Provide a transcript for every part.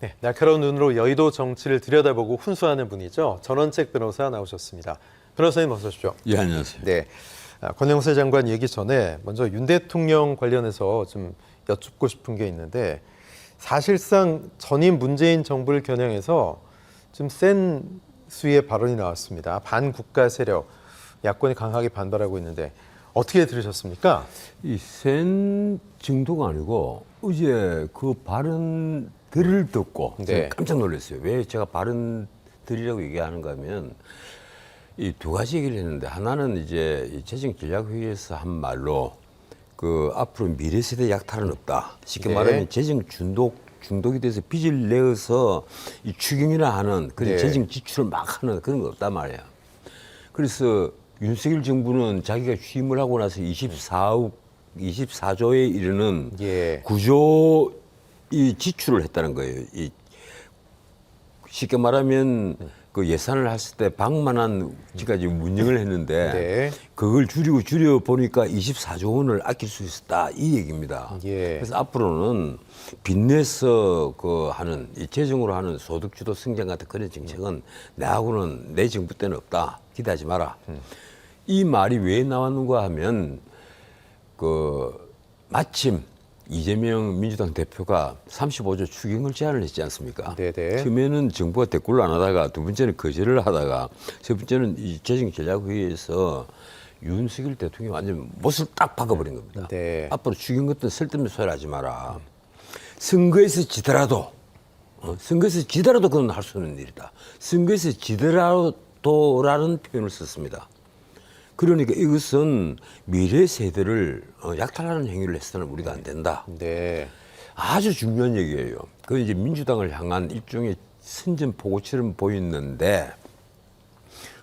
네, 날카로운 눈으로 여의도 정치를 들여다보고 훈수하는 분이죠. 전원책 변호사 나오셨습니다. 변호사님 어서 오십시오. 예, 안녕하세요. 네, 권영세 장관 얘기 전에 먼저 윤 대통령 관련해서 좀 여쭙고 싶은 게 있는데 사실상 전임 문재인 정부를 겨냥해서 좀 센 수위의 발언이 나왔습니다. 반국가 세력, 야권이 강하게 반발하고 있는데 어떻게 들으셨습니까? 이 센 정도가 아니고 어제 그 발언들을 듣고 네. 제가 깜짝 놀랐어요. 왜 제가 발언들이라고 얘기하는가 하면 이 두 가지 얘기를 했는데 하나는 이제 이 재정전략회의에서 한 말로 그 앞으로 미래 세대 약탈은 없다. 쉽게 네. 말하면 재정 중독이 돼서 빚을 내어서 이 추경이나 하는 그런 네. 재정 지출을 막 하는 그런 거 없단 말이야. 그래서 윤석열 정부는 자기가 취임을 하고 나서 24조에 이르는 예. 구조 이 지출을 했다는 거예요. 이 쉽게 말하면 그 예산을 했을 때 100만 원까지 문영을 했는데 네. 그걸 줄여 보니까 24조 원을 아낄 수 있었다 이 얘기입니다. 예. 그래서 앞으로는 빚내서 그 하는 이 재정으로 하는 소득주도 성장 같은 그런 정책은 내하고는 내 정부 때는 없다. 기대하지 마라. 이 말이 왜 나왔는가 하면 그 마침 이재명 민주당 대표가 35조 추경을 제안을 했지 않습니까? 네네. 처음에는 정부가 대꾸를 안 하다가 두 번째는 거절을 하다가 세 번째는 이 재정전략회의에서 윤석열 대통령이 완전 못을 딱 박아버린 겁니다. 네. 앞으로 추경 같은 쓸데없는 소리 하지 마라. 선거에서 지더라도 그건 할 수 있는 일이다. 선거에서 지더라도라는 표현을 썼습니다. 그러니까 이것은 미래 세대를 약탈하는 행위를 해서는 우리가 안 된다. 네. 아주 중요한 얘기예요. 그건 이제 민주당을 향한 일종의 선전포고처럼 보였는데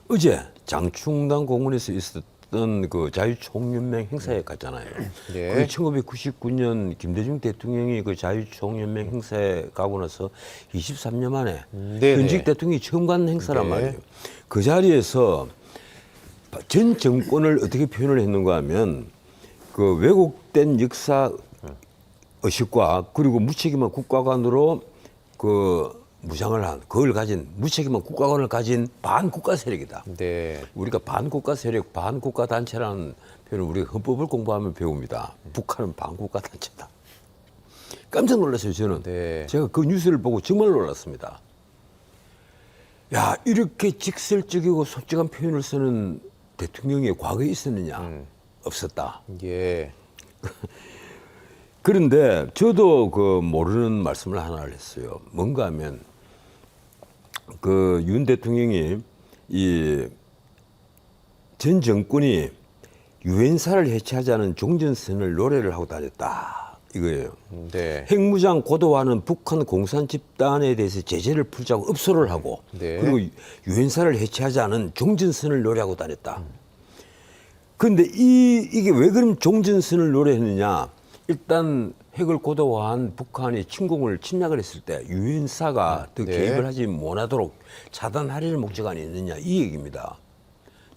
어제 장충당 공원에서 있었던 그 자유총연맹 행사에 갔잖아요. 네. 그 1999년 김대중 대통령이 그 자유총연맹 행사에 가고 나서 23년 만에 네네. 현직 대통령이 처음 가는 행사란 네. 말이에요. 그 자리에서 전 정권을 어떻게 표현을 했는가 하면 그 왜곡된 역사 의식과 그리고 무책임한 국가관으로 그 무장을 한 그걸 가진 무책임한 국가관을 가진 반국가 세력이다. 네. 우리가 반국가 세력, 반국가 단체라는 표현을 우리가 헌법을 공부하면 배웁니다. 북한은 반국가 단체다. 깜짝 놀랐어요, 저는. 네. 제가 그 뉴스를 보고 정말 놀랐습니다. 야, 이렇게 직설적이고 솔직한 표현을 쓰는 대통령이 과거에 있었느냐? 없었다. 예. 그런데 저도 그 모르는 말씀을 하나를 했어요. 뭔가 하면 그 윤 대통령이 이 전 정권이 유엔사를 해체하자는 종전선언을 노래를 하고 다녔다. 이거예요. 네. 핵무장 고도화는 북한 공산 집단에 대해서 제재를 풀자고 읍소를 하고 네. 그리고 유엔사를 해체하자는 종전선언을 노래하고 다녔다. 그런데 이게 왜 그럼 종전선언을 노래했느냐? 일단 핵을 고도화한 북한이 침공을 침략을 했을 때 유엔사가 더 네. 개입을 하지 못하도록 차단하려는 목적 아니었느냐 이 얘기입니다.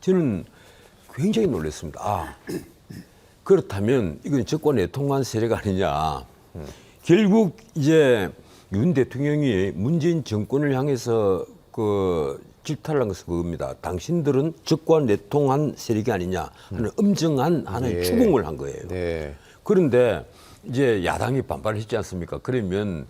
저는 굉장히 놀랐습니다. 아, 그렇다면 이건 정권 내통한 세력 아니냐. 결국 이제 윤 대통령이 문재인 정권을 향해서 그 질타를 한 것은 그겁니다. 당신들은 적과 내통한 세력이 아니냐 하는 엄정한 하나의 네. 추궁을 한 거예요. 네. 그런데 이제 야당이 반발했지 않습니까? 그러면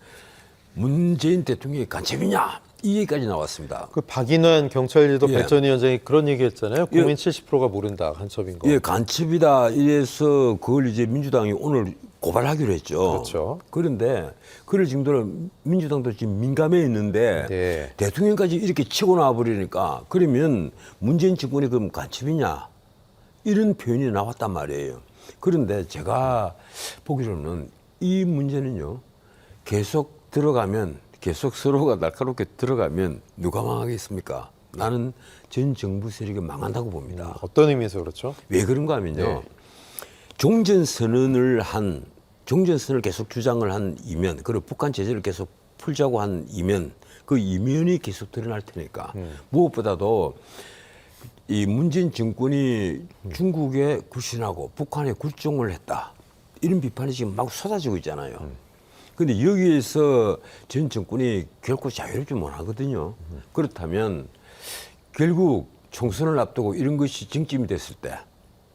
문재인 대통령이 간첩이냐? 이 얘기까지 나왔습니다. 그 박인환 경찰도 예. 발전위원장이 그런 얘기했잖아요. 국민 예. 70%가 모른다 간첩인 거. 예, 간첩이다. 이래서 그걸 이제 민주당이 오늘 고발하기로 했죠. 그렇죠. 그런데 그럴 정도로 민주당도 지금 민감해 있는데 네. 대통령까지 이렇게 치고 나와버리니까 그러면 문재인 정권이 그럼 간첩이냐? 이런 표현이 나왔단 말이에요. 그런데 제가 보기로는 이 문제는요, 계속 들어가면 계속 서로가 날카롭게 들어가면 누가 망하겠습니까? 나는 전 정부 세력이 망한다고 봅니다. 어떤 의미에서 그렇죠? 왜 그런가 하면요. 네. 종전선언을 계속 주장을 한 이면, 그리고 북한 제재를 계속 풀자고 한 이면, 그 이면이 계속 드러날 테니까. 무엇보다도 이 문재인 정권이 중국에 굴신하고 북한에 굴종을 했다. 이런 비판이 지금 막 쏟아지고 있잖아요. 근데 여기에서 전 정권이 결코 자유롭지 못하거든요. 그렇다면 결국 총선을 앞두고 이런 것이 쟁점이 됐을 때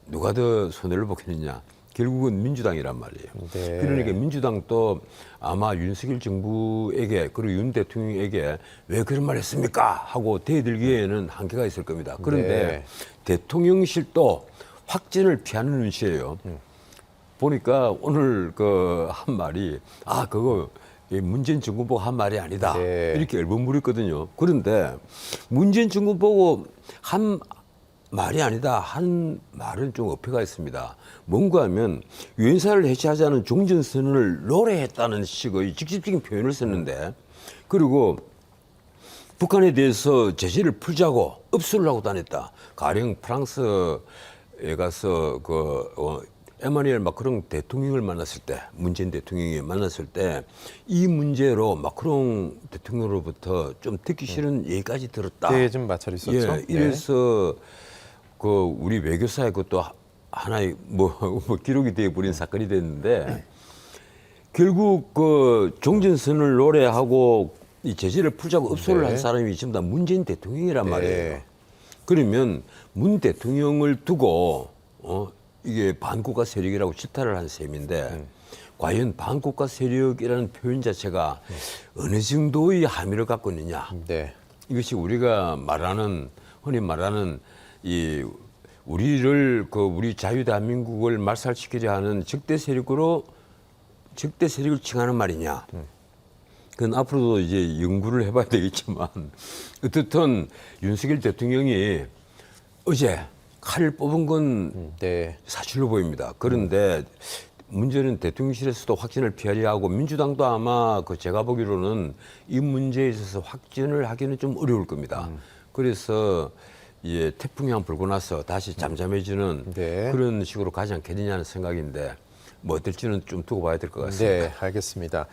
누가 더 손해를 보겠느냐? 결국은 민주당이란 말이에요. 네. 그러니까 민주당도 아마 윤석열 정부에게 그리고 윤 대통령에게 왜 그런 말 했습니까? 하고 대들기에는 한계가 있을 겁니다. 그런데 대통령실도 확진을 피하는 눈치예요. 보니까 오늘 그 한 말이 그거 문재인 정부 보고 한 말이 아니다. 네. 이렇게 얼버무렸거든요. 그런데 문재인 정부 보고 한 말이 아니다. 한 말은 좀 어폐가 있습니다. 뭔가 하면 유엔사를 해체하자는 종전선언을 노래했다는 식의 직접적인 표현을 썼는데 그리고 북한에 대해서 제재를 풀자고 읍수를 하고 다녔다. 가령 프랑스에 가서 에마뉘엘 마크롱 대통령을 만났을 때, 문재인 대통령이 만났을 때 이 문제로 마크롱 대통령으로부터 좀 듣기 싫은 얘기까지 들었다. 그때 좀 마찰이 있었죠. 예, 이래서 우리 외교사의 그것도 하나의 기록이 되어 버린 사건이 됐는데 결국 종전선을 노래하고 이 제재를 풀자고 읍소를 한 사람이 지금 다 문재인 대통령이란 말이에요. 그러면 문 대통령을 두고 이게 반국가 세력이라고 질타를 한 셈인데 과연 반국가 세력이라는 표현 자체가 어느 정도의 함의를 갖고 있느냐? 이것이 우리가 흔히 말하는 우리 자유 대한민국을 말살시키려 하는 적대 세력을 칭하는 말이냐? 그건 앞으로도 이제 연구를 해봐야 되겠지만 어떻든 윤석열 대통령이 어제 칼을 뽑은 건 사실로 보입니다. 그런데 문제는 대통령실에서도 확진을 피하려 하고 민주당도 아마 제가 보기로는 이 문제에 있어서 확진을 하기는 좀 어려울 겁니다. 그래서 태풍이 한 불고 나서 다시 잠잠해지는 그런 식으로 가지 않겠느냐는 생각인데 어떨지는 좀 두고 봐야 될 것 같습니다. 네, 알겠습니다.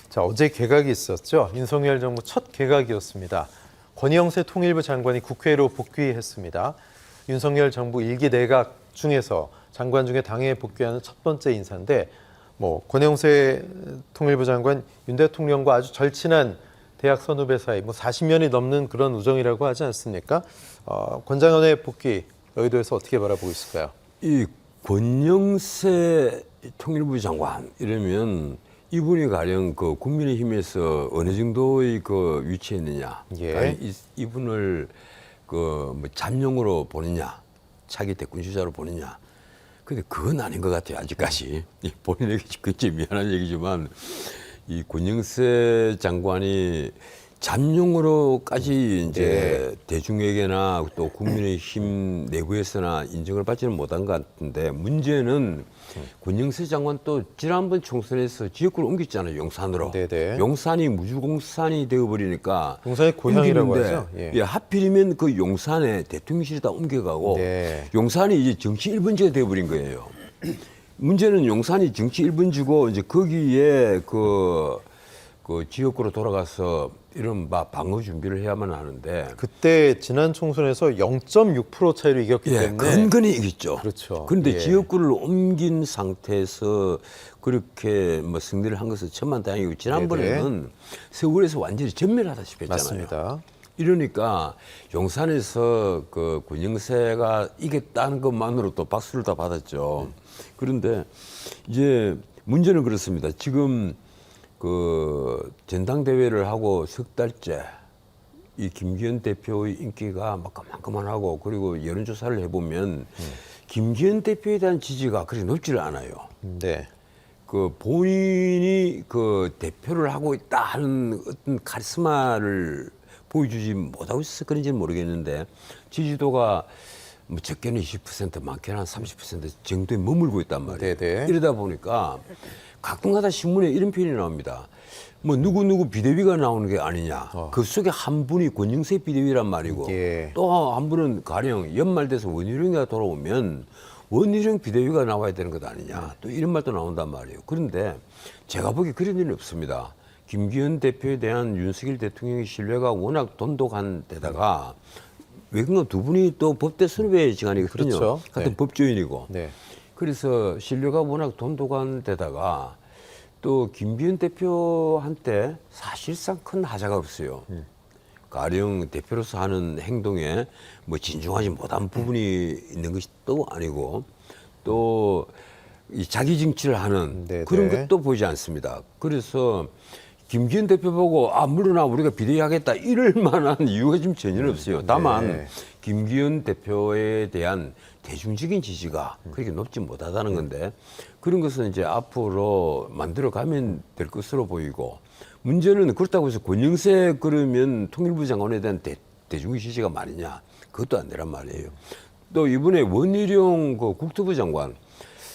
자, 어제 개각이 있었죠. 윤석열 정부 첫 개각이었습니다. 권영세 통일부 장관이 국회로 복귀했습니다. 윤석열 정부 1기 내각 중에서 장관 중에 당에 복귀하는 첫 번째 인사인데 권영세 통일부 장관 윤 대통령과 아주 절친한 대학 선후배 사이 40년이 넘는 그런 우정이라고 하지 않습니까? 권 장관의 복귀 여의도에서 어떻게 바라보고 있을까요? 이 권영세 통일부 장관 이러면 이분이 가령 국민의힘에서 어느 정도의 위치에 있느냐? 이분을 잠룡으로 보느냐, 차기 대권 주자로 보느냐. 근데 그건 아닌 것 같아요, 아직까지. 본인에게 굉장히 미안한 얘기지만, 이 권영세 장관이 잠룡으로까지 이제 대중에게나 또 국민의힘 내부에서나 인정을 받지는 못한 것 같은데, 문제는 권영세 장관 또 지난번 총선에서 지역구를 옮겼잖아요, 용산으로. 용산이 무주공산이 되어버리니까. 용산이 고향이라고 하죠. 하필이면 그 용산에 대통령실이 다 옮겨가고 용산이 이제 정치 1번지가 되어버린 거예요. 문제는 용산이 정치 1번지고 이제 거기에 그 지역구로 돌아가서 이런 방어 준비를 해야만 하는데 그때 지난 총선에서 0.6% 차이로 이겼기 때문에 근근히 이겼죠. 그렇죠. 그런데 지역구를 옮긴 상태에서 그렇게 승리를 한 것은 천만다행이고 지난번에는 서울에서 완전히 전멸하다시피 했잖아요. 맞습니다. 이러니까 용산에서 권영세가 이겼다는 것만으로도 박수를 다 받았죠. 그런데 이제 문제는 그렇습니다. 지금 전당대회를 하고 석 달째 이 김기현 대표의 인기가 그만하고 그리고 여론조사를 해보면 김기현 대표에 대한 지지가 그렇게 높지를 않아요. 본인이 대표를 하고 있다 하는 어떤 카리스마를 보여주지 못하고 있어서 그런지는 모르겠는데 지지도가 적게는 20% 많게는 한 30% 정도에 머물고 있단 말이에요. 이러다 보니까 가끔가다 신문에 이런 표현이 나옵니다. 누구 비대위가 나오는 게 아니냐. 그 속에 한 분이 권영세 비대위란 말이고 또 한 분은 가령 연말 돼서 원희룡이가 돌아오면 원희룡 비대위가 나와야 되는 것 아니냐. 또 이런 말도 나온단 말이에요. 그런데 제가 보기에 그런 일은 없습니다. 김기현 대표에 대한 윤석열 대통령의 신뢰가 워낙 돈독한 데다가 외국인 두 분이 또 법대 선후배 지간이거든요. 같은 법조인이고. 그래서 신뢰가 워낙 돈독한 데다가 또 김기현 대표한테 사실상 큰 하자가 없어요. 가령 대표로서 하는 행동에 뭐 진중하지 못한 부분이 있는 것이 또 아니고 또 이 자기 정치를 하는 네네. 그런 것도 보이지 않습니다. 그래서 김기현 대표 보고 물러나 우리가 비대위하겠다 이럴 만한 이유가 지금 전혀 없어요. 다만 네. 김기현 대표에 대한 대중적인 지지가 그렇게 높지 못하다는 건데 그런 것은 이제 앞으로 만들어가면 될 것으로 보이고 문제는 그렇다고 해서 권영세 그러면 통일부 장관에 대한 대중 지지가 많으냐 그것도 안 되란 말이에요. 또 이번에 원희룡 그 국토부 장관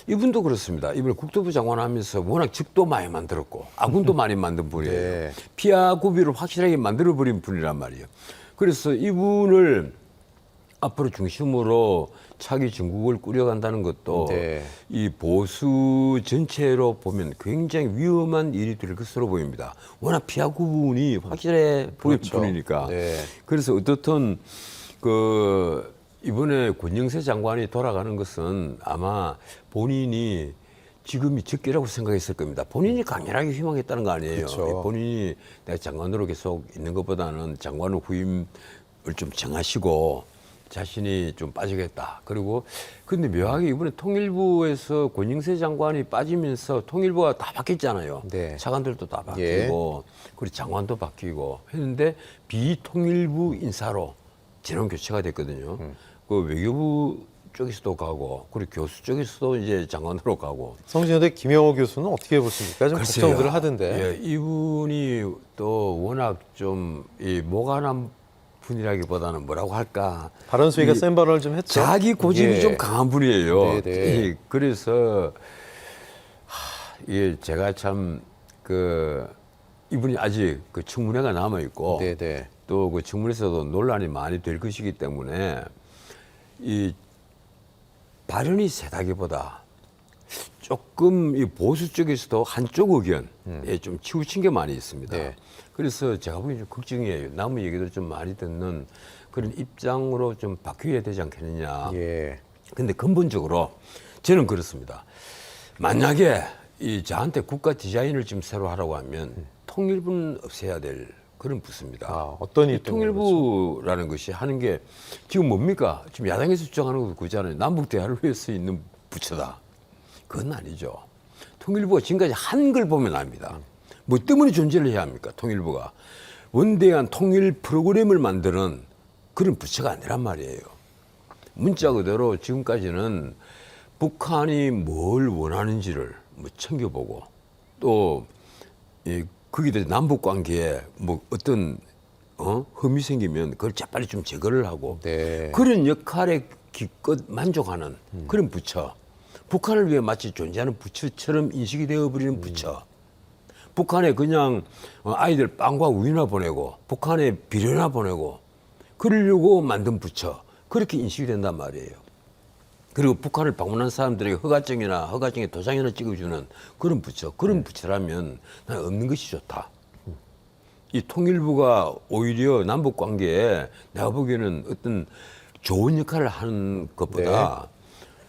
이분도 그렇습니다. 이번에 국토부 장관 하면서 워낙 직도 많이 만들었고 아군도 많이 만든 분이에요. 네. 피하 구비를 확실하게 만들어버린 분이란 말이에요. 그래서 이분을 앞으로 중심으로 차기 정국을 꾸려간다는 것도 네. 이 보수 전체로 보면 굉장히 위험한 일이 될 것으로 보입니다. 워낙 피하 구분이 확실해 보이는 그렇죠. 분이니까. 네. 그래서 어떻든 이번에 권영세 장관이 돌아가는 것은 아마 본인이 지금이 적기라고 생각했을 겁니다. 본인이 강렬하게 희망했다는 거 아니에요. 그렇죠. 본인이 내가 장관으로 계속 있는 것보다는 장관 후임을 좀 정하시고 자신이 좀 빠지겠다. 그리고 근데 묘하게 이번에 통일부에서 권영세 장관이 빠지면서 통일부가 다 바뀌었잖아요. 네. 차관들도 다 바뀌고 그리고 장관도 바뀌고 했는데 비통일부 인사로 진원 교체가 됐거든요. 그 외교부 쪽에서도 가고 그리고 교수 쪽에서도 이제 장관으로 가고 성진여대 김영호 교수는 어떻게 보십니까? 좀 글쎄요. 걱정들 하던데. 예, 이분이 또 워낙 좀 이 모관한 분이라기보다는 뭐라고 할까 발언 수위가 이 센 발언을 좀 했죠. 자기 고집이 예. 좀 강한 분이에요. 네네. 그래서 이게 제가 참 이분이 아직 그 청문회가 남아 있고 네네. 또 그 청문회에서도 논란이 많이 될 것이기 때문에 이 발언이 세다기보다 조금 이 보수 쪽에서도 한쪽 의견에 좀 치우친 게 많이 있습니다. 네. 그래서 제가 보기엔 좀 걱정이에요. 남의 얘기도 좀 많이 듣는 그런 입장으로 좀 바뀌어야 되지 않겠느냐. 예. 근데 근본적으로 저는 그렇습니다. 만약에 저한테 국가 디자인을 지금 새로 하라고 하면 통일부는 없애야 될 그런 부서입니다. 어떤 이 일 때문에 그렇죠? 통일부라는 것이 하는 게 지금 뭡니까? 지금 야당에서 주장하는 것도 그잖아요. 남북 대화를 위해서 있는 부처다. 그건 아니죠. 통일부가 지금까지 한 걸 보면 압니다. 뭐 때문에 존재를 해야 합니까? 통일부가 원대한 통일 프로그램을 만드는 그런 부처가 아니란 말이에요. 문자 그대로 지금까지는 북한이 뭘 원하는지를 뭐 챙겨보고 또 거기다 남북 관계에 뭐 어떤 흠이 생기면 그걸 재빨리 좀 제거를 하고 네. 그런 역할에 기껏 만족하는 그런 부처. 북한을 위해 마치 존재하는 부처처럼 인식이 되어버리는 부처. 북한에 그냥 아이들 빵과 우유나 보내고 북한에 비료나 보내고 그러려고 만든 부처. 그렇게 인식이 된단 말이에요. 그리고 북한을 방문한 사람들에게 허가증에 도장이나 찍어주는 그런 부처. 그런 부처라면 난 없는 것이 좋다. 이 통일부가 오히려 남북 관계에 내가 보기에는 어떤 좋은 역할을 하는 것보다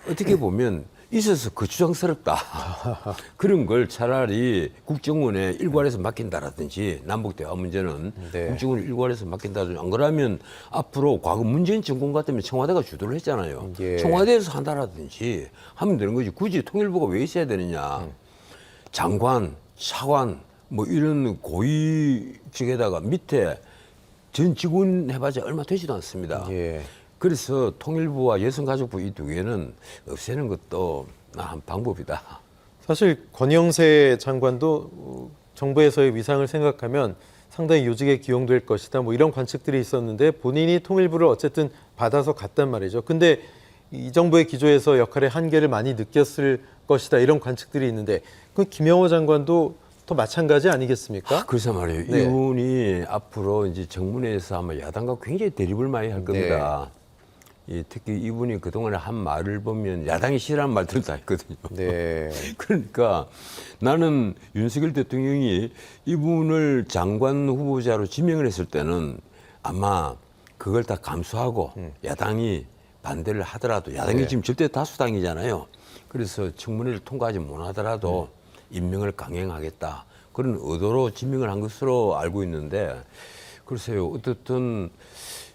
어떻게 보면 있어서 거추장스럽다. 그런 걸 차라리 국정원에 일괄해서 맡긴다라든지 남북 대화 문제는 네. 국정원에 일괄해서 맡긴다든지 안 그러면 앞으로 과거 문재인 정권 같으면 청와대가 주도를 했잖아요. 예. 청와대에서 한다라든지 하면 되는 거지. 굳이 통일부가 왜 있어야 되느냐. 장관, 차관 뭐 이런 고위직에다가 밑에 전 직원 해봐야 얼마 되지도 않습니다. 예. 그래서 통일부와 여성가족부 이 두 개는 없애는 것도 한 방법이다. 사실 권영세 장관도 정부에서의 위상을 생각하면 상당히 요직에 기용될 것이다. 뭐 이런 관측들이 있었는데 본인이 통일부를 어쨌든 받아서 갔단 말이죠. 근데 이 정부의 기조에서 역할의 한계를 많이 느꼈을 것이다. 이런 관측들이 있는데 그 김영호 장관도 또 마찬가지 아니겠습니까? 그래서 말이에요. 네. 이분이 앞으로 이제 정문에서 아마 야당과 굉장히 대립을 많이 할 겁니다. 특히 이분이 그동안에 한 말을 보면 야당이 싫어하는 말들을 다 했거든요. 네. 그러니까 나는 윤석열 대통령이 이분을 장관 후보자로 지명을 했을 때는 아마 그걸 다 감수하고 야당이 반대를 하더라도 야당이 네. 지금 절대 다수당이잖아요. 그래서 청문회를 통과하지 못하더라도 임명을 강행하겠다. 그런 의도로 지명을 한 것으로 알고 있는데 글쎄요. 어떻든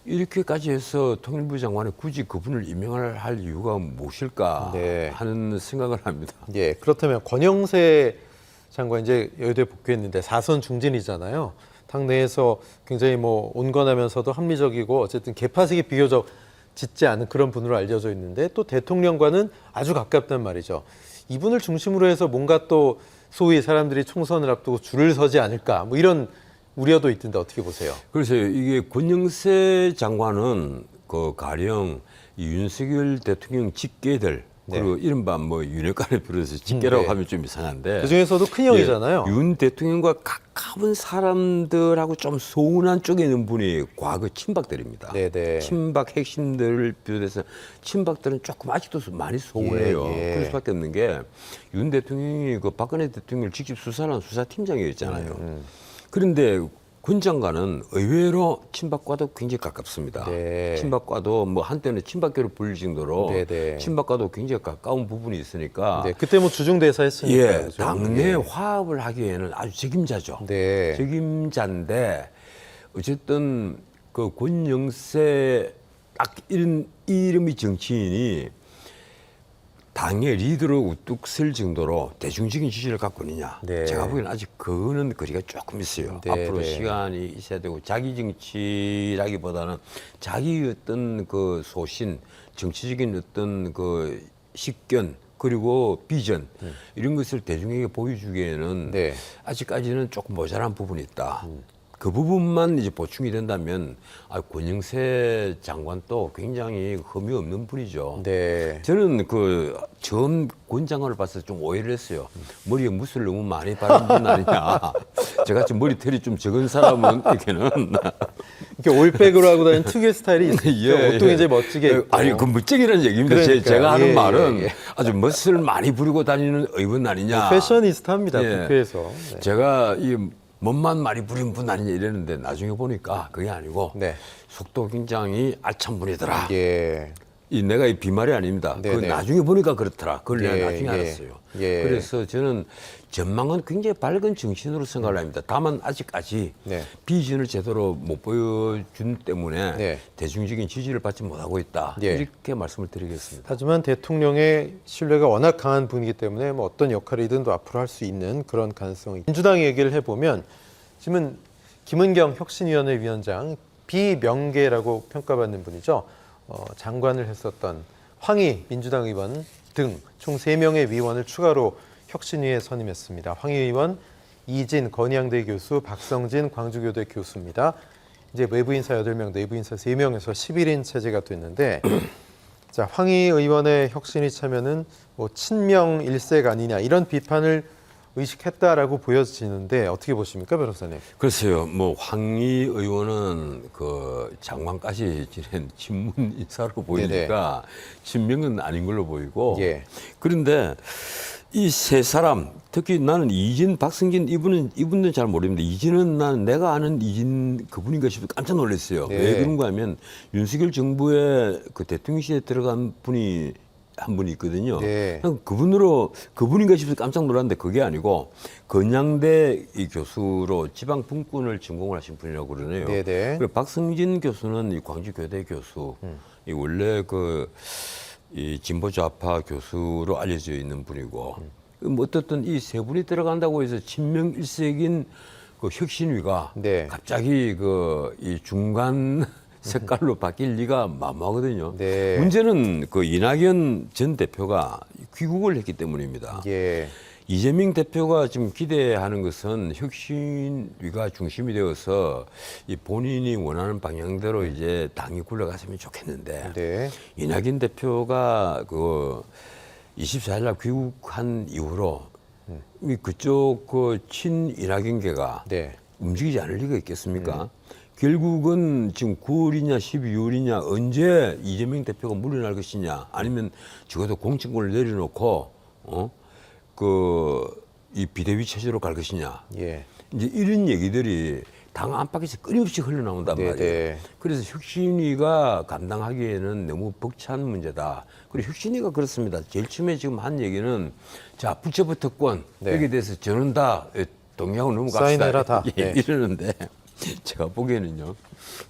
이렇게까지 해서 통일부 장관이 굳이 그분을 임명을 할 이유가 무엇일까 네. 하는 생각을 합니다. 예, 그렇다면 권영세 장관 이제 여의도에 복귀했는데 4선 중진이잖아요. 당내에서 굉장히 뭐 온건하면서도 합리적이고 어쨌든 개파색이 비교적 짙지 않은 그런 분으로 알려져 있는데 또 대통령과는 아주 가깝단 말이죠. 이분을 중심으로 해서 뭔가 또 소위 사람들이 총선을 앞두고 줄을 서지 않을까 뭐 이런 우려도 있던데 어떻게 보세요? 그래서 이게 권영세 장관은 그 가령 이 윤석열 대통령 직계들 네. 그리고 이른바 뭐 윤핵관을 비롯해서 직계라고 네. 하면 좀 이상한데 그 중에서도 큰 형이잖아요. 예, 윤 대통령과 가까운 사람들하고 좀 소운한 쪽에 있는 분이 과거 친박들입니다. 네네. 친박 핵심들을 비롯해서 친박들은 조금 아직도 많이 소운해요. 예, 예. 그럴 수밖에 없는 게 윤 대통령이 그 박근혜 대통령을 직접 수사한 수사팀장이었잖아요. 그런데 권 장관은 의외로 친박과도 굉장히 가깝습니다. 네. 친박과도 뭐 한때는 친박계로 불릴 정도로 네네. 친박과도 굉장히 가까운 부분이 있으니까 네, 그때 뭐 주중대사 했으니까. 예, 그죠? 당내 예. 화합을 하기에는 아주 책임자죠. 네. 책임자인데 어쨌든 그 권영세 딱 이런 이름이 정치인이 당의 리더로 우뚝 설 정도로 대중적인 지지를 갖고 있느냐. 네. 제가 보기에는 아직 그거는 거리가 조금 있어요. 네, 앞으로 네. 시간이 있어야 되고 자기 정치라기보다는 자기 어떤 그 소신, 정치적인 어떤 그 식견 그리고 비전 이런 것을 대중에게 보여주기에는 네. 아직까지는 조금 모자란 부분이 있다. 그 부분만 이제 보충이 된다면 권영세 장관도 굉장히 흠이 없는 분이죠. 네. 저는 그 처음 권 장관을 봤을 때 좀 오해를 했어요. 머리에 무술 너무 많이 바른 분 아니냐. 저같이 머리털이 좀 적은 사람은 이렇게는 이렇게 올백으로 하고 다니는 특유의 스타일이 있죠. 보통 이제 멋지게 입고. 아니 그 멋쟁이라는 얘기입니다. 그러니까요. 제가 하는 예, 말은 예. 아주 멋을 많이 부리고 다니는 의원 아니냐. 패셔니스타입니다. 예. 국회에서. 네. 제가 이 멋만 많이 부린 분 아니냐 이랬는데 나중에 보니까 그게 아니고 네. 속도 굉장히 알찬 분이더라. 예. 이 내가 이 비말이 아닙니다. 그 네네. 나중에 보니까 그렇더라. 그걸 예, 내가 나중에 예. 알았어요. 예. 그래서 저는 전망은 굉장히 밝은 정치인으로 생각을 합니다. 다만 아직까지 네. 비전을 제대로 못 보여준 때문에 네. 대중적인 지지를 받지 못하고 있다. 예. 이렇게 말씀을 드리겠습니다. 하지만 대통령의 신뢰가 워낙 강한 분이기 때문에 뭐 어떤 역할이든 또 앞으로 할 수 있는 그런 가능성이. 민주당 얘기를 해보면 지금은 김은경 혁신위원회 위원장 비명계라고 평가받는 분이죠. 장관을 했었던 황희 민주당 의원 등 총 3명의 위원을 추가로 혁신위에 선임했습니다. 황희 의원, 이진 건의양대 교수, 박성진 광주교대 교수입니다. 이제 외부 인사 8명, 내부 인사 3명에서 11인 체제가 됐는데 자, 황희 의원의 혁신위 참여는 뭐 친명 일색 아니냐 이런 비판을 의식했다라고 보여지는데 어떻게 보십니까, 변호사님? 글쎄요, 뭐 황희 의원은 그 장관까지 지낸 친문 인사로 보이니까 친명은 아닌 걸로 보이고. 예. 그런데 이 세 사람, 특히 나는 이진, 박성진 이분은 잘 모릅니다. 이진은 내가 아는 이진 그분인가 싶어 깜짝 놀랐어요. 네. 왜 그런가 하면 윤석열 정부의 그 대통령실에 들어간 분이 한 분이 있거든요. 네. 그분인가 싶어서 깜짝 놀랐는데 그게 아니고 건양대 이 교수로 지방 분권을 전공을 하신 분이라고 그러네요. 네네. 그리고 박성진 교수는 이 광주교대 교수, 이 원래 이 진보 좌파 교수로 알려져 있는 분이고, 뭐 어떻든 이 세 분이 들어간다고 해서 친명 일색인 그 혁신위가 네. 갑자기 이 중간 색깔로 바뀔 리가 만무하거든요. 네. 문제는 그 이낙연 전 대표가 귀국을 했기 때문입니다. 예. 이재명 대표가 지금 기대하는 것은 혁신위가 중심이 되어서 이 본인이 원하는 방향대로 이제 당이 굴러갔으면 좋겠는데 네. 이낙연 대표가 24일 날 귀국한 이후로 그쪽 친이낙연계가 네. 움직이지 않을 리가 있겠습니까? 결국은 지금 9월이냐 12월이냐 언제 이재명 대표가 물러날 것이냐 아니면 적어도 공천권을 내려놓고 이 비대위 체제로 갈 것이냐 예. 이제 이런 얘기들이 당 안팎에서 끊임없이 흘러나온단 네, 말이에요. 네. 그래서 혁신위가 감당하기에는 너무 벅찬 문제다. 그리고 혁신위가 그렇습니다. 제일 처음에 지금 한 얘기는 자 불체포 특권 네. 여기에 대해서 저는 다 동의하고 넘어갑시다. 사인해라 다. 예, 네. 이러는데 제가 보기에는요.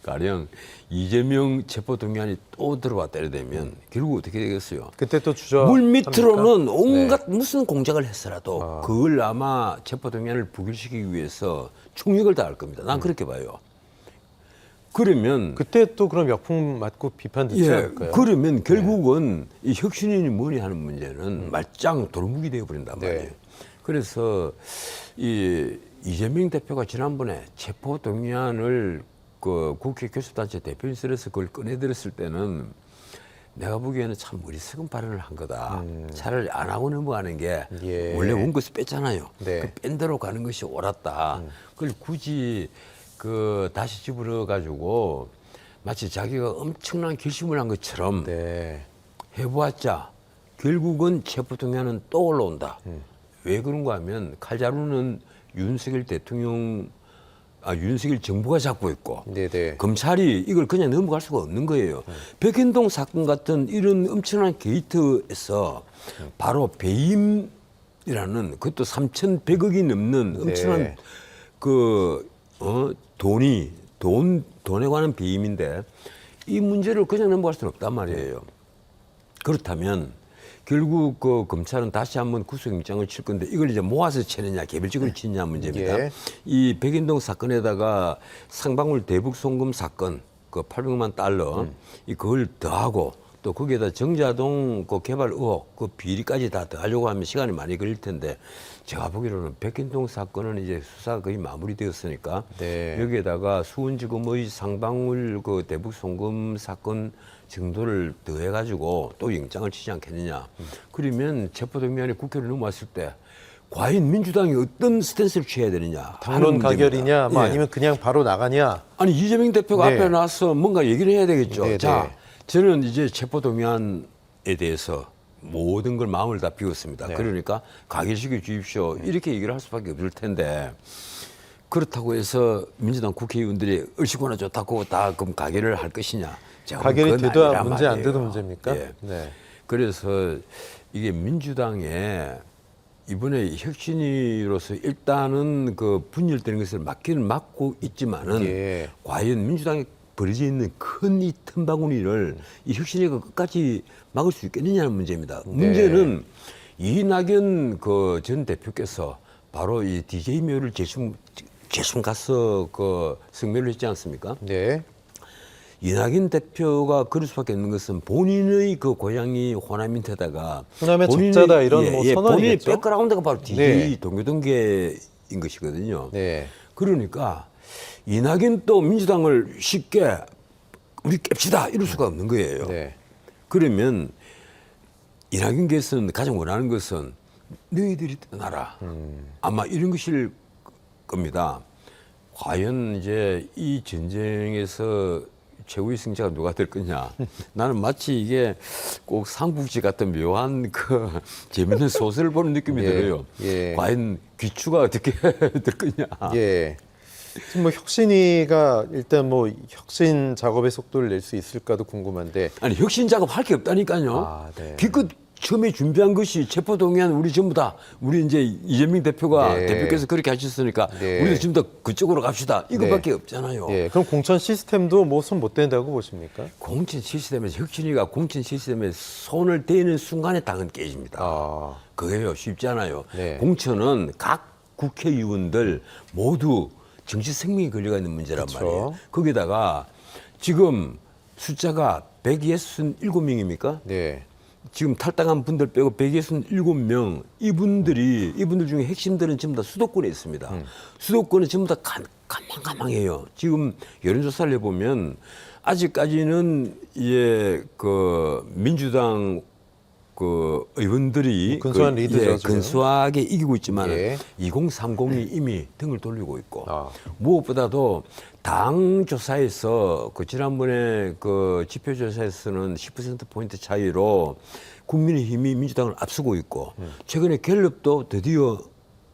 가령 이재명 체포 동의안이 또 들어왔다 이러면 결국 어떻게 되겠어요? 그때 또 주저 물 밑으로는 온갖 네. 무슨 공작을 했어라도 그걸 아마 체포 동의안을 부결시키기 위해서 총력을 다할 겁니다. 난 그렇게 봐요. 그러면 그때 또 그럼 역풍 맞고 비판 듣지 예, 않을까요? 그러면 결국은 이 혁신인이 뭐니 하는 문제는 말짱 돌무기 되어 버린단 네. 말이에요. 그래서 이 이재명 대표가 지난번에 체포 동의안을 그 국회 교섭단체 대표인실에서 그걸 꺼내들었을 때는 내가 보기에는 참 어리석은 발언을 한 거다. 차라리 안 하고 넘어가는 게 예. 원래 원고에서 뺐잖아요. 네. 그 뺀 대로 가는 것이 옳았다. 그걸 굳이 그 다시 집어넣어 가지고 마치 자기가 엄청난 결심을 한 것처럼 네. 해보았자 결국은 체포동의안은 또 올라온다. 왜 그런가 하면 칼자루는 윤석열 대통령, 윤석열 정부가 잡고 있고 네네. 검찰이 이걸 그냥 넘어갈 수가 없는 거예요. 백현동 사건 같은 이런 엄청난 게이트에서 바로 배임이라는 그것도 3,100억이 넘는 엄청난 네. 돈에 관한 배임인데 이 문제를 그냥 넘어갈 수는 없단 말이에요. 그렇다면 결국 그 검찰은 다시 한번 구속영장을 칠 건데 이걸 이제 모아서 치느냐 개별적으로 치느냐 문제입니다. 예. 이 백인동 사건에다가 상방울 대북 송금 사건 그 800만 달러 그걸 더하고 또 거기에다 정자동 그 개발 의혹 그 비리까지 다 더하려고 하면 시간이 많이 걸릴 텐데 제가 보기로는 백인동 사건은 이제 수사가 거의 마무리되었으니까 네. 여기에다가 수원지검의 상방울 그 대북 송금 사건 정도를 더해가지고 또 영장을 치지 않겠느냐. 그러면 체포동의안이 국회로 넘어왔을 때 과연 민주당이 어떤 스탠스를 취해야 되느냐. 당론 가결이냐, 뭐 예. 아니면 그냥 바로 나가냐. 아니 이재명 대표가 네. 앞에 나와서 뭔가 얘기를 해야 되겠죠. 네, 자, 네. 저는 이제 체포동의안에 대해서 모든 걸 마음을 다 비웠습니다. 네. 그러니까 가결시켜 주십시오. 이렇게 얘기를 할 수밖에 없을 텐데 그렇다고 해서 민주당 국회의원들이 얼씨구나 좋다고 다 그럼 가결을 할 것이냐. 제가 가결이 그건 돼도 아니란 문제 안 말이에요. 돼도 문제입니까? 예. 네. 그래서 이게 민주당에 이번에 혁신위로서 일단은 그 분열되는 것을 막기는 막고 있지만은 예. 과연 민주당에 벌어져 있는 큰 이 틈바구니를 이 혁신위가 끝까지 막을 수 있겠느냐는 문제입니다. 네. 문제는 이낙연 그 전 대표께서 바로 이 DJ 묘를 재심 가서 그 성명을 했지 않습니까? 네. 이낙연 대표가 그럴 수밖에 없는 것은 본인의 그 고향이 호남 인터다가 호남의 적자다 이런 뭐 본인의 선언이겠죠? 백그라운드가 바로 DJ 네. 동교동계인 것이거든요. 네. 그러니까 이낙연 또 민주당을 쉽게 우리 깹시다 이럴 수가 없는 거예요. 네. 그러면 이낙연께서는 가장 원하는 것은 너희들이 떠나라. 아마 이런 것일 겁니다. 과연 이제 이 전쟁에서 최후의 승자가 누가 될 거냐. 나는 마치 이게 꼭 삼국지 같은 묘한 그 재밌는 소설을 보는 느낌이 예, 들어요. 예. 과연 귀추가 어떻게 될 거냐. 예. 지금 뭐 혁신위가 일단 뭐 혁신 작업의 속도를 낼 수 있을까도 궁금한데. 아니 혁신 작업 할 게 없다니까요. 아, 네. 기껏 처음에 준비한 것이 체포동의안 우리 전부 다 우리 이제 이재명 대표가 네. 대표께서 그렇게 하셨으니까 네. 우리도 전부 다 그쪽으로 갑시다. 이거밖에 없잖아요. 예. 그럼 공천 시스템도 뭐 손 못 댄다고 보십니까? 공천 시스템에서 혁신위가 공천 시스템에 손을 대는 순간에 당은 깨집니다. 아. 그게요 쉽지 않아요. 네. 공천은 각 국회의원들 모두 정치 생명이 걸려가 있는 문제란 그쵸. 말이에요. 거기다가 지금 숫자가 167명입니까? 네. 지금 탈당한 분들 빼고 167명 이분들 중에 핵심들은 전부 다 수도권에 있습니다. 수도권은 전부 다 가망가망해요. 지금 여론조사를 해보면 아직까지는 그 민주당 그 의원들이 근소한 리드죠, 지금. 근소하게 이기고 있지만 예. 2030이 이미 등을 돌리고 있고 아. 무엇보다도 당 조사에서 그 지난번에 그 지표 조사에서는 10% 포인트 차이로 국민의힘이 민주당을 앞서고 있고 최근에 갤럽도 드디어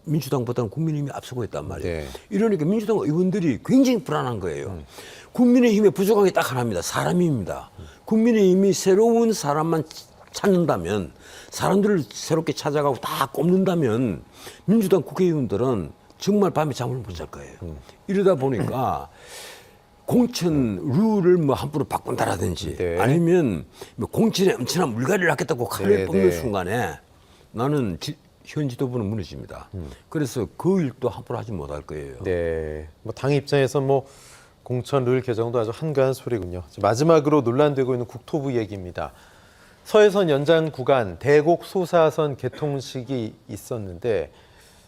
민주당보다는 국민의힘이 앞서고 있단 말이에요. 네. 이러니까 민주당 의원들이 굉장히 불안한 거예요. 국민의힘에 부족한 게 딱 하나입니다. 사람입니다. 국민의힘이 새로운 사람만 찾는다면, 사람들을 새롭게 찾아가고 다 꼽는다면 민주당 국회의원들은 정말 밤에 잠을 못 잘 거예요. 이러다 보니까 공천 룰을 뭐 함부로 바꾼다라든지 네. 아니면 뭐 공천에 엄청난 물갈이를 하겠다고 칼을 네, 뽑는 네. 순간에 나는 현 지도부는 무너집니다. 그래서 그 일도 함부로 하지 못할 거예요. 네. 뭐 당 입장에서 뭐 공천 룰 개정도 아주 한가한 소리군요. 마지막으로 논란되고 있는 국토부 얘기입니다. 서해선 연장 구간 대곡 소사선 개통식이 있었는데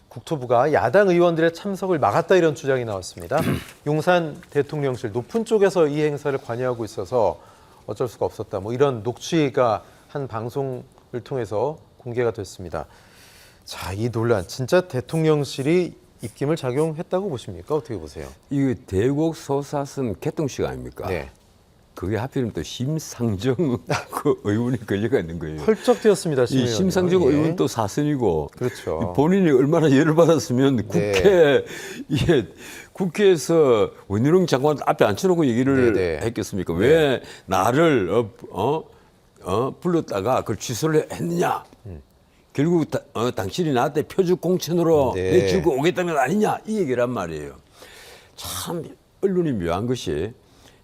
국토부가 야당 의원들의 참석을 막았다 이런 주장이 나왔습니다. 용산 대통령실 높은 쪽에서 이 행사를 관여하고 있어서 어쩔 수가 없었다. 뭐 이런 녹취가 한 방송을 통해서 공개가 됐습니다. 자, 이 논란 진짜 대통령실이 입김을 작용했다고 보십니까? 어떻게 보세요? 이거 대곡 소사선 개통식 아닙니까? 네. 그게 하필이면 또 심상정 그 의원이 걸려가 있는 거예요. 펄쩍 뛰었습니다. 이 심상정 예. 의원 또 사선이고 그렇죠. 본인이 얼마나 열을 받았으면 국회에서 원희룡 장관 앞에 앉혀놓고 얘기를 네, 네. 했겠습니까? 왜 나를 불렀다가 그걸 취소를 했느냐? 결국 당신이 나한테 표적 공천으로 네. 내주고 오겠다는 것 아니냐? 이 얘기란 말이에요. 참 언론이 묘한 것이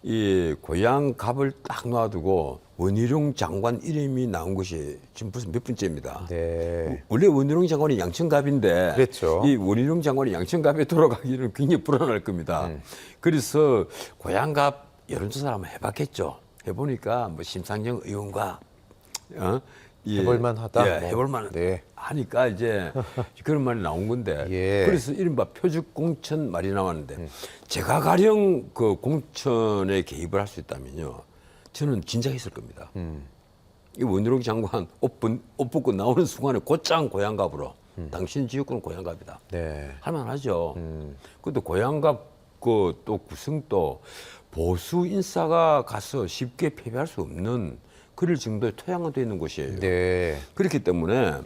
이 고향 갑을 딱 놔두고 원희룡 장관 이름이 나온 것이 지금 벌써 몇 번째입니다. 네. 원래 원희룡 장관이 양천갑인데 그랬죠. 이 원희룡 장관이 양천갑에 돌아가기는 굉장히 불안할 겁니다. 그래서 고향갑 여론조사를 한번 해봤겠죠. 해보니까 뭐 심상정 의원과 해볼만하다. 예, 해볼만 네. 하니까 이제 그런 말이 나온 건데 예. 그래서 이른바 표적 공천 말이 나왔는데 제가 가령 그 공천에 개입을 할 수 있다면요 저는 진작 했을 겁니다. 이 원희룡 장관 옷 벗고 나오는 순간에 곧장 고향갑으로 당신 지역구는 고향갑이다. 네. 할만하죠. 그것도 고향갑 또 구성도 보수 인사가 가서 쉽게 패배할 수 없는 그럴 정도의 토양화 되어 있는 곳이에요. 네. 그렇기 때문에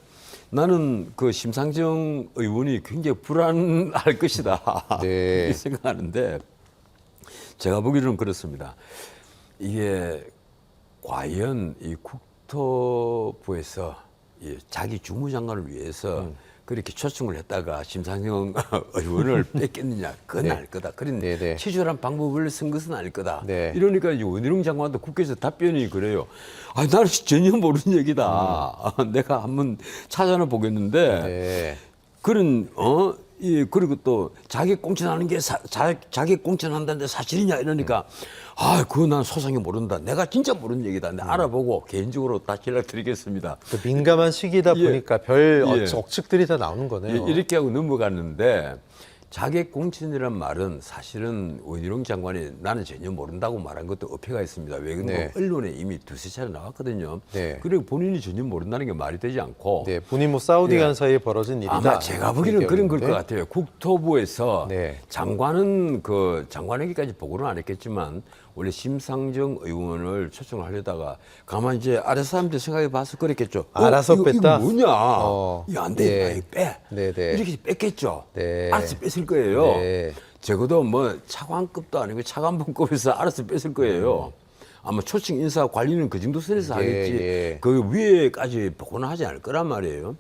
나는 그 심상정 의원이 굉장히 불안할 것이다. 네. 이렇게 생각하는데 제가 보기로는 그렇습니다. 이게 과연 이 국토부에서 이 자기 주무장관을 위해서 그렇게 초청을 했다가 심상정 의원을 뺐겠느냐 그건 네. 아닐 거다. 그런 네, 네. 치졸한 방법을 쓴 것은 아닐 거다. 네. 이러니까 이제 원희룡 장관도 국회에서 답변이 그래요. 아, 나는 전혀 모르는 얘기다. 내가 한번 찾아나 보겠는데 네. 그런 그리고 또 자기 공천하는 게 자기 공천한다는데 사실이냐 이러니까 아, 그거 난 소상히 모른다. 내가 진짜 모르는 얘기다. 내가 알아보고 개인적으로 다 연락드리겠습니다. 또 민감한 시기다 예. 보니까 별 예. 억측들이 다 나오는 거네요. 이렇게 하고 넘어갔는데 자객 공천이란 말은 사실은 원희룡 장관이 나는 전혀 모른다고 말한 것도 어폐가 있습니다. 왜 그러면 네. 언론에 이미 두세 차례 나왔거든요. 네. 그리고 본인이 전혀 모른다는 게 말이 되지 않고 네, 본인 뭐 사우디 예. 간 사이에 벌어진 일이다. 아마 제가 보기에는 그런 걸 것 얘기하는데. 같아요. 국토부에서 네. 장관은 장관에게까지 보고는 안 했겠지만 원래 심상정 의원을 초청을 하려다가 가만 이제 아래 사람들 생각해 봐서 그랬겠죠. 알아서 뺐다? 이거 뭐냐? 이거 안 돼. 네. 이거 빼. 네, 네. 이렇게 뺐겠죠. 네. 알아서 뺐을 거예요. 네. 적어도 뭐 차관급도 아니고 차관봉급에서 알아서 뺐을 거예요. 아마 초청 인사 관리는 그 정도 선에서 예, 하겠지. 예. 그 위에까지 보고는 하지 않을 거란 말이에요.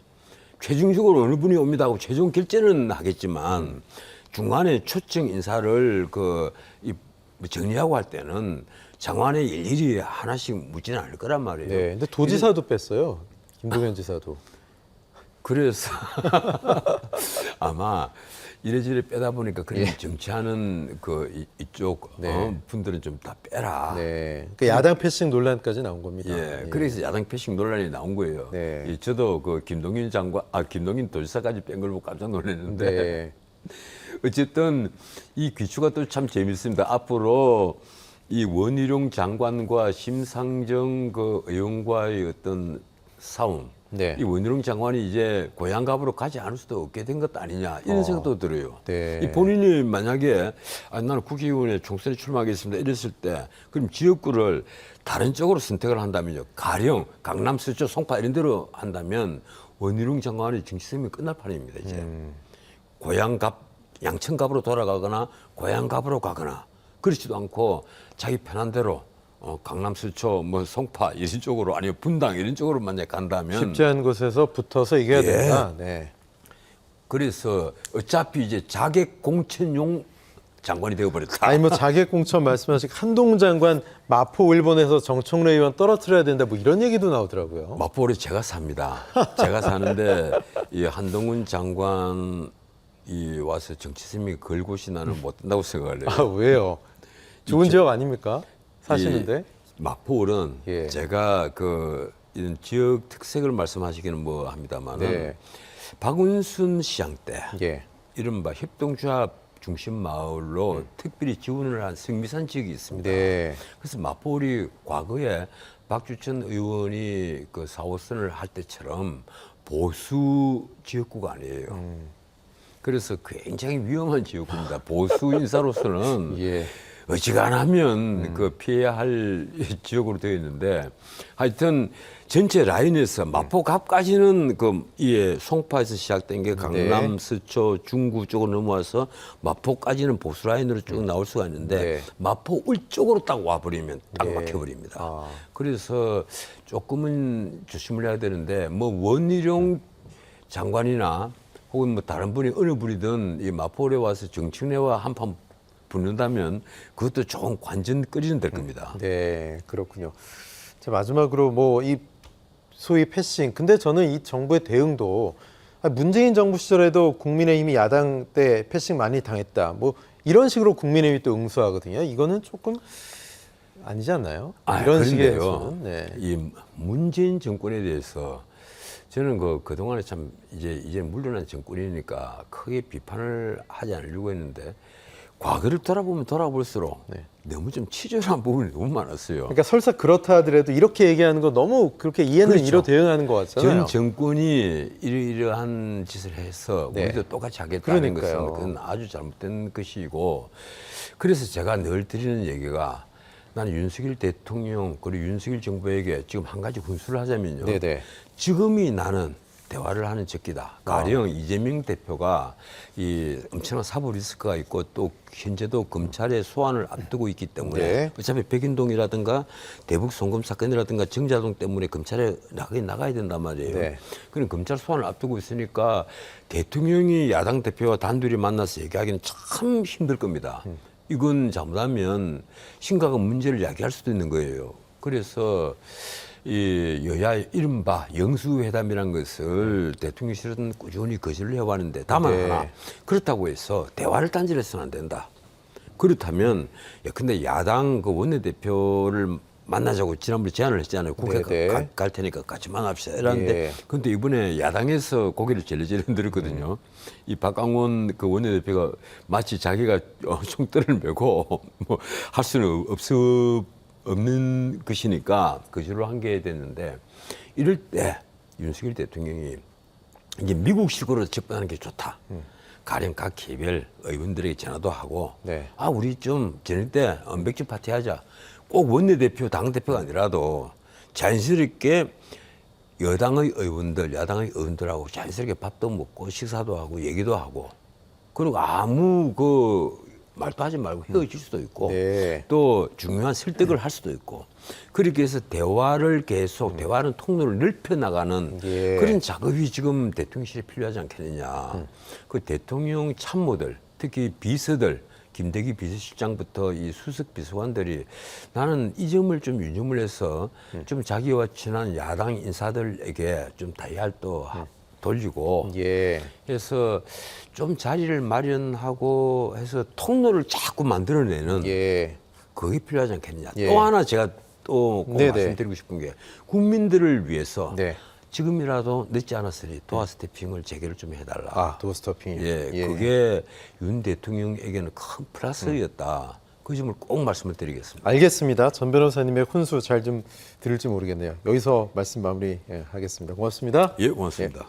최종적으로 어느 분이 옵니다 하고 최종 결제는 하겠지만 중간에 초청 인사를 정리하고 할 때는 장관에 일일이 하나씩 묻지는 않을 거란 말이에요. 네, 근데 도지사도 뺐어요. 김동연 지사도. 그래서 아마 이래저래 빼다 보니까 그런 정치하는 이쪽 네. 분들은 좀 다 빼라. 네, 그 야당 패싱 논란까지 나온 겁니다. 예, 그래서 야당 패싱 논란이 나온 거예요. 네. 저도 김동연 김동연 도지사까지 뺀 걸 보고 깜짝 놀랐는데 네. 어쨌든 이 귀추가 또 참 재밌습니다. 앞으로 이 원희룡 장관과 심상정 의원과의 어떤 싸움. 네. 이 원희룡 장관이 이제 고향갑으로 가지 않을 수도 없게 된 것 아니냐 이런 생각도 들어요. 네. 이 본인이 만약에 나는 국회의원에 총선에 출마하겠습니다 이랬을 때 그럼 지역구를 다른 쪽으로 선택을 한다면요. 가령 강남 서쪽 송파 이런 데로 한다면 원희룡 장관의 정치생명이 끝날 판입니다 이제. 고향갑 양천갑으로 돌아가거나 고향갑으로 가거나 그렇지도 않고 자기 편한 대로 강남 서초 뭐 송파 이런 쪽으로 아니면 분당 이런 쪽으로 만약 간다면 쉽지 않은 곳에서 붙어서 이겨야 예. 된다. 네. 그래서 어차피 이제 자객 공천용 장관이 되어버렸다. 아니 뭐 자객공천 말씀하신 한동훈 장관 마포 일본에서 정청래 의원 떨어뜨려야 된다 뭐 이런 얘기도 나오더라고요. 마포를 제가 삽니다. 제가 사는데 이 한동훈 장관이 와서 정치 생명이 걸고시 나는 못 된다고 생각을 해요. 아 왜요? 좋은 지역 아닙니까? 사시는데? 이 마포는 예. 제가 이런 지역 특색을 말씀하시기는 뭐 합니다만은 네. 박은순 시장 때 예. 이른바 협동조합 중심 마을로 특별히 지원을 한 성미산 지역이 있습니다. 네. 그래서 마포울이 과거에 박주천 의원이 그 4호선을 할 때처럼 보수 지역구가 아니에요. 그래서 굉장히 위험한 지역구입니다. 보수 인사로서는 예. 어지간하면 그 피해야 할 지역으로 되어 있는데 하여튼 전체 라인에서 마포갑까지는 송파에서 시작된 게 강남, 네. 서초, 중구 쪽으로 넘어와서 마포까지는 보수 라인으로 쭉 나올 수가 있는데 네. 마포 울 쪽으로 딱 와버리면 딱 네. 막혀버립니다. 아. 그래서 조금은 조심을 해야 되는데 뭐 원희룡 장관이나 혹은 뭐 다른 분이 어느 분이든 이 마포에 와서 정청래와 한판 붙는다면 그것도 좋은 관전거리는 될 겁니다. 네, 그렇군요. 자, 마지막으로 뭐 이 소위 패싱. 근데 저는 이 정부의 대응도 문재인 정부 시절에도 국민의힘이 야당 때 패싱 많이 당했다. 뭐 이런 식으로 국민의힘이 또 응수하거든요. 이거는 조금 아니지 않나요? 이런 식의 응수는. 네. 이 문재인 정권에 대해서 저는 그동안에 참 이제 물러난 정권이니까 크게 비판을 하지 않으려고 했는데 과거를 돌아보면 돌아볼수록 네. 너무 좀 치졸한 부분이 너무 많았어요. 그러니까 설사 그렇다 하더라도 이렇게 얘기하는 거 너무 그렇게 이해는 그렇죠. 이로 대응하는 것 같잖아요. 전 정권이 이러한 짓을 해서 네. 우리도 똑같이 하겠다는 그러니까요. 것은 그건 아주 잘못된 것이고 그래서 제가 늘 드리는 얘기가 나는 윤석열 대통령 그리고 윤석열 정부에게 지금 한 가지 훈수를 하자면요. 네네. 지금이 나는 대화를 하는 적기다. 가령 이재명 대표가 이 엄청난 사법 리스크가 있고 또 현재도 검찰의 소환을 앞두고 있기 때문에 네. 어차피 백인동이라든가 대북 송금 사건이라든가 정자동 때문에 검찰에 나가야 된단 말이에요. 네. 그럼 검찰 소환을 앞두고 있으니까 대통령이 야당 대표와 단둘이 만나서 얘기하기는 참 힘들 겁니다. 이건 잘못하면 심각한 문제를 야기할 수도 있는 거예요. 그래서 이 여야 이른바 영수회담이라는 것을 대통령실은 꾸준히 거절을 해왔는데 다만 네. 하나 그렇다고 해서 대화를 단절해서는 안 된다. 그렇다면 근데 야당 원내대표를 만나자고 지난번에 제안을 했잖아요. 국회 네네. 갈 테니까 같이 만납시다. 이랬는데 네. 근데 이번에 야당에서 고개를 절레절레 흔들었거든요. 이 박강원 원내대표가 마치 자기가 총대를 메고 뭐 할 수는 없는 것이니까 거절을 한 게 됐는데 이럴 때 윤석열 대통령이 이제 미국식으로 접근하는 게 좋다. 가령 각 개별 의원들에게 전화도 하고 네. 우리 좀 저녁 때 맥주 파티 하자. 꼭 원내대표, 당대표가 아니라도 자연스럽게 여당의 의원들, 야당의 의원들하고 자연스럽게 밥도 먹고 식사도 하고 얘기도 하고 그리고 아무 말도 하지 말고 헤어질 수도 있고 네. 또 중요한 설득을 할 수도 있고 그렇게 해서 대화를 계속 대화하는 통로를 넓혀 나가는 예. 그런 작업이 지금 대통령실에 필요하지 않겠느냐. 그 대통령 참모들 특히 비서들 김대기 비서실장부터 이 수석 비서관들이 나는 이 점을 좀 유념을 해서 좀 자기와 친한 야당 인사들에게 좀 다이알도 돌리고 예. 해서 좀 자리를 마련하고 해서 통로를 자꾸 만들어내는 예. 그게 필요하지 않겠느냐. 예. 또 하나 제가 또 꼭 네네. 말씀드리고 싶은 게 국민들을 위해서 네. 지금이라도 늦지 않았으니 도어 스태핑을 재개를 좀 해달라. 아, 도어스토핑. 예, 그게 윤 대통령에게는 큰 플러스였다. 그 점을 꼭 말씀을 드리겠습니다. 알겠습니다. 전 변호사님의 훈수 잘 좀 들을지 모르겠네요. 여기서 말씀 마무리 하겠습니다. 고맙습니다. 예, 고맙습니다.